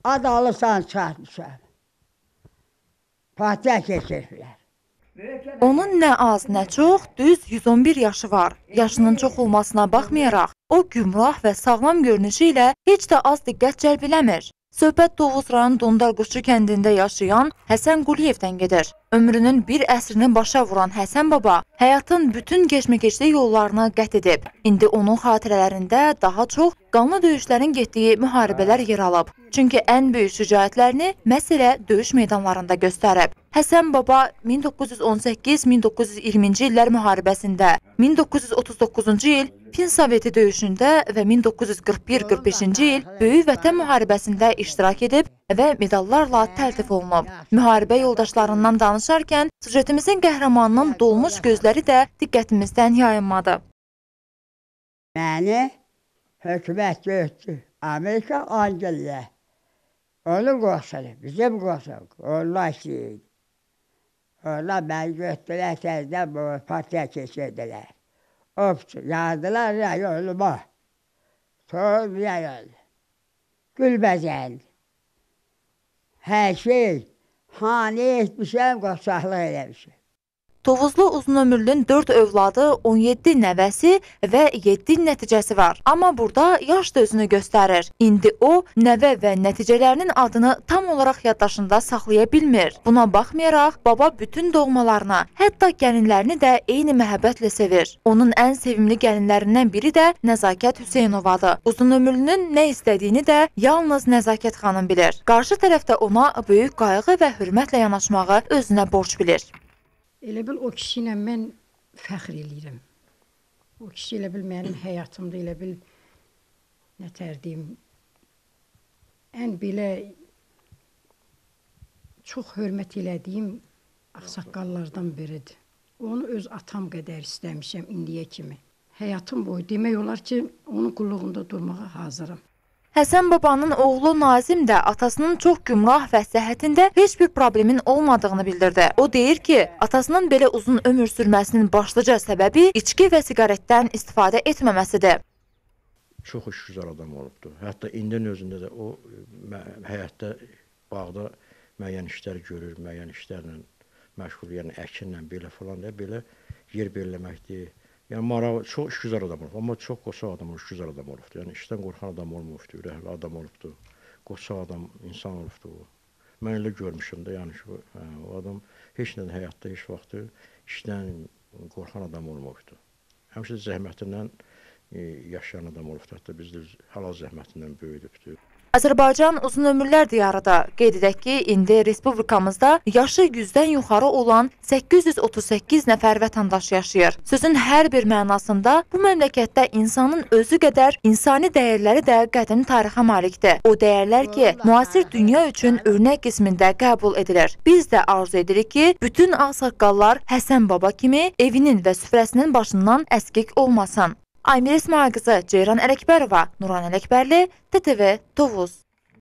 Ad alırsan çatmışam. Fatih keçirlər. Onun nə az, nə çox, düz 111 yaşı var. Yaşının çox olmasına baxmayaraq, o gümrah və sağlam görünüşü ilə heç də az diqqət cəlb eləmir. Söhbət Tovuz rayon Dondarquşçu kəndində yaşayan Həsən Quliyevdən gedir. Ömrünün bir əsrini başa vuran Həsən baba həyatın bütün keçməkeçli yollarını qət edib. İndi onun xatirələrində daha çox qanlı döyüşlərin getdiyi müharibələr yer alıb. Çünki ən böyük şücaətlərini məhz elə döyüş meydanlarında göstərib. Həsən baba 1918-1920-ci illər müharibəsində, 1939-cu il Fin Soveti döyüşündə və 1941-45-ci il Böyük Vətən müharibəsində iştirak edib və medallarla təltif olunub. Müharibə yoldaşlarından danışarkən süjetimizin qəhrəmanının dolmuş gözləri də diqqətimizdən yayınmadı. Məni hökumət götürdü. Amerika, Angliya. Onu qoşulur, bizim qoşulur. Onlar istəyirdi. Onlar məni götürdülər, təzdən bu partiya keçirdilər. Yardılar ya yoluma. Sonra ya yoldu. Gülbəzəldi. Hər şey, hanı etmişəm, qoçaqlıq eləmişəm. Tovuzlu Uzunömürlünün 4 övladı, 17 nəvəsi və 7 nəticəsi var. Amma burada yaş da özünü göstərir. İndi o, nəvə və nəticələrinin adını tam olaraq yaddaşında saxlaya bilmir. Buna baxmayaraq, baba bütün doğmalarına, hətta gəlinlərini də eyni məhəbbətlə sevir. Onun ən sevimli gəlinlərindən biri də Nəzakət Hüseynovadır. Uzunömürlünün nə istədiyini də yalnız Nəzakət xanım bilir. Qarşı tərəfdə ona böyük qayğı və hörmətlə yanaşmağı özünə borc bilir. Elə bil o kişi ilə mən fəxr eləyirəm. O kişi elə bil mənim həyatımda elə bil nətər deyim, ən belə çox hörmət elədiyim ağsaqqallardan biridir. Onu öz atam qədər istəmişəm indiyə kimi. Həyatım boyu demək olar ki, onun qulluğunda durmağa hazıram. Həsən babanın oğlu Nazim də atasının çox gümrah və səhhətində heç bir problemin olmadığını bildirdi. O deyir ki, atasının belə uzun ömür sürməsinin başlıca səbəbi içki və siqaretdən istifadə etməməsidir. Çox işgüzar adam olubdur. Hətta indinin özündə də o həyatda, bağda müəyyən işlər görür, müəyyən işlərlə məşğul, yəni əkinlə belə falan da belə yer belləməkdir. Yəni marağı çox işgüzar adam olub, amma çox qoçaq adam, işgüzar adam olubdur. Yəni işdən qorxan adam olmuşdur, ürəkli adam olubdur, qoçaq adam, insan olubdur. Mən elə görmüşəm də, yəni ki, o adam heç nədən həyatda, heç vaxtı işdən qorxan adam olmuşdur. Həmişə zəhmətindən yaşayan adam olubdur, hətta bizdə halal zəhmətindən böyüdübdür. Azərbaycan Uzunömürlər diyarıda qeyd edək ki, indi respublikamızda yaşı 100-dən yuxarı olan 838 nəfər vətəndaş yaşayır. Sözün hər bir mənasında bu məmləkətdə insanın özü qədər insani dəyərləri də qədim tarixə malikdir. O dəyərlər ki, müasir dünya üçün örnək qismində qəbul edilir. Biz də arzu edirik ki, bütün ağsaqqallar Həsən baba kimi evinin və süfrəsinin başından əskik olmasın. Aymir İsmail qızı, Ceyran Ələkbərova, Nuran Ələkbərli, TTV Tovuz.